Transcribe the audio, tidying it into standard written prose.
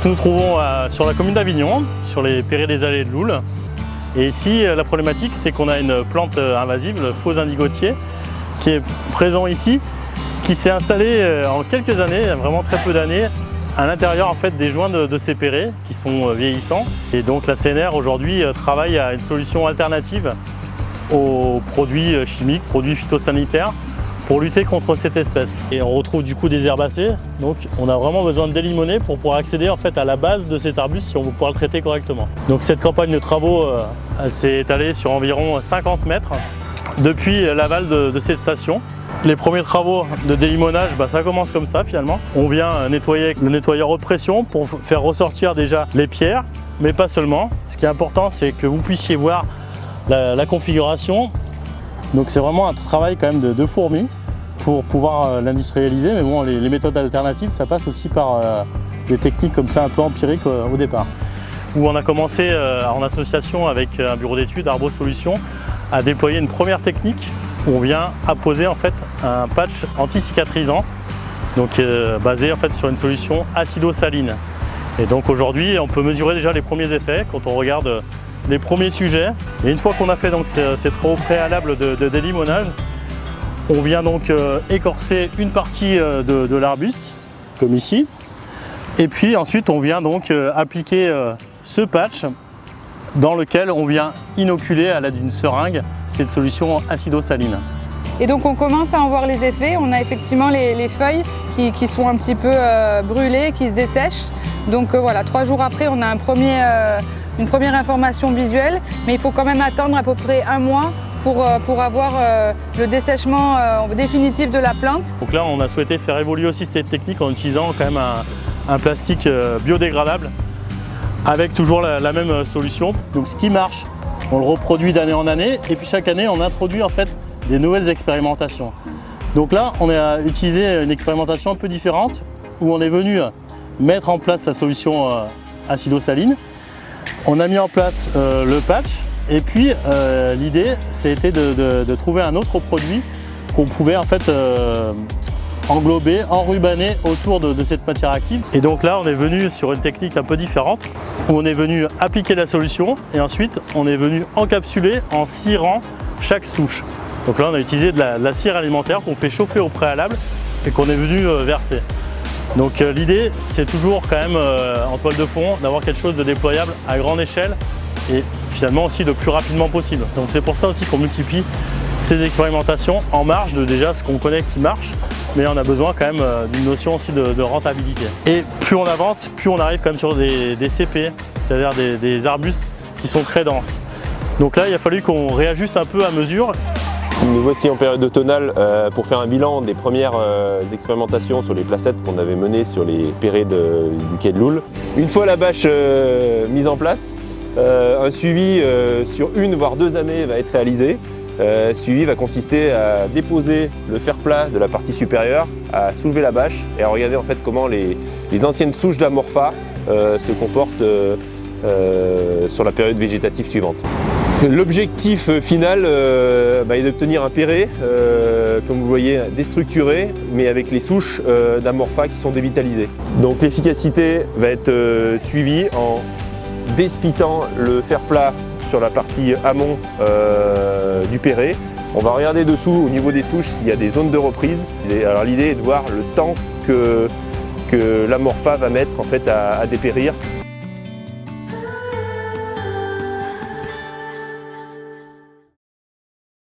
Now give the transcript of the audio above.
nous nous trouvons sur la commune d'Avignon, sur les Perrets des Allées de Loul. Et ici, la problématique, c'est qu'on a une plante invasive, le faux indigotier, qui est présent ici, qui s'est installé en quelques années, vraiment très peu d'années, à l'intérieur en fait, des joints de ces perrets qui sont vieillissants. Et donc la CNR aujourd'hui travaille à une solution alternative aux produits chimiques, produits phytosanitaires, pour lutter contre cette espèce. Et on retrouve du coup des herbacées, donc on a vraiment besoin de délimoner pour pouvoir accéder en fait à la base de cet arbuste si on veut pouvoir le traiter correctement. Donc cette campagne de travaux, elle s'est étalée sur environ 50 mètres depuis l'aval de cette station. Les premiers travaux de délimonage, ça commence comme ça finalement. On vient nettoyer avec le nettoyeur haute pression pour faire ressortir déjà les pierres, mais pas seulement. Ce qui est important, c'est que vous puissiez voir la configuration. Donc c'est vraiment un travail quand même de fourmi pour pouvoir l'industrialiser, mais bon, les méthodes alternatives, ça passe aussi par des techniques comme ça un peu empiriques au départ. Où on a commencé en association avec un bureau d'études, Arbo Solutions, à déployer une première technique où on vient apposer en fait un patch anti-cicatrisant, donc basé en fait sur une solution acido-saline. Et donc aujourd'hui, on peut mesurer déjà les premiers effets quand on regarde les premiers sujets. Et une fois qu'on a fait donc ces travaux préalables de délimonage, on vient donc écorcer une partie de l'arbuste, comme ici. Et puis ensuite, on vient donc appliquer ce patch dans lequel on vient inoculer à l'aide d'une seringue cette solution acido-saline. Et donc on commence à en voir les effets. On a effectivement les feuilles qui sont un petit peu brûlées, qui se dessèchent. Donc voilà, 3 jours après, on a une première information visuelle, mais il faut quand même attendre à peu près 1 mois pour avoir le dessèchement définitif de la plante. Donc là, on a souhaité faire évoluer aussi cette technique en utilisant quand même un plastique biodégradable avec toujours la même solution. Donc ce qui marche, on le reproduit d'année en année et puis chaque année, on introduit en fait des nouvelles expérimentations. Donc là, on a utilisé une expérimentation un peu différente où on est venu mettre en place la solution acido-saline. On a mis en place le patch et puis l'idée c'était de trouver un autre produit qu'on pouvait en fait englober, enrubanner autour de cette matière active. Et donc là on est venu sur une technique un peu différente où on est venu appliquer la solution et ensuite on est venu encapsuler en cirant chaque souche. Donc là on a utilisé de la cire alimentaire qu'on fait chauffer au préalable et qu'on est venu verser. Donc l'idée, c'est toujours quand même en toile de fond d'avoir quelque chose de déployable à grande échelle et finalement aussi le plus rapidement possible. Donc c'est pour ça aussi qu'on multiplie ces expérimentations en marge de déjà ce qu'on connaît qui marche, mais on a besoin quand même d'une notion aussi de rentabilité. Et plus on avance, plus on arrive quand même sur des CP, c'est-à-dire des arbustes qui sont très denses. Donc là, il a fallu qu'on réajuste un peu à mesure. Nous voici en période automnale pour faire un bilan des premières expérimentations sur les placettes qu'on avait menées sur les perrets du quai de Loul. Une fois la bâche mise en place, un suivi sur 1 voire 2 années va être réalisé. Ce suivi va consister à déposer le fer plat de la partie supérieure, à soulever la bâche et à regarder en fait comment les anciennes souches d'amorpha se comportent sur la période végétative suivante. L'objectif final est d'obtenir un perret, comme vous voyez, déstructuré, mais avec les souches d'amorpha qui sont dévitalisées. Donc l'efficacité va être suivie en despitant le fer plat sur la partie amont du perret. On va regarder dessous au niveau des souches s'il y a des zones de reprise. Alors l'idée est de voir le temps que l'amorpha va mettre en fait à dépérir.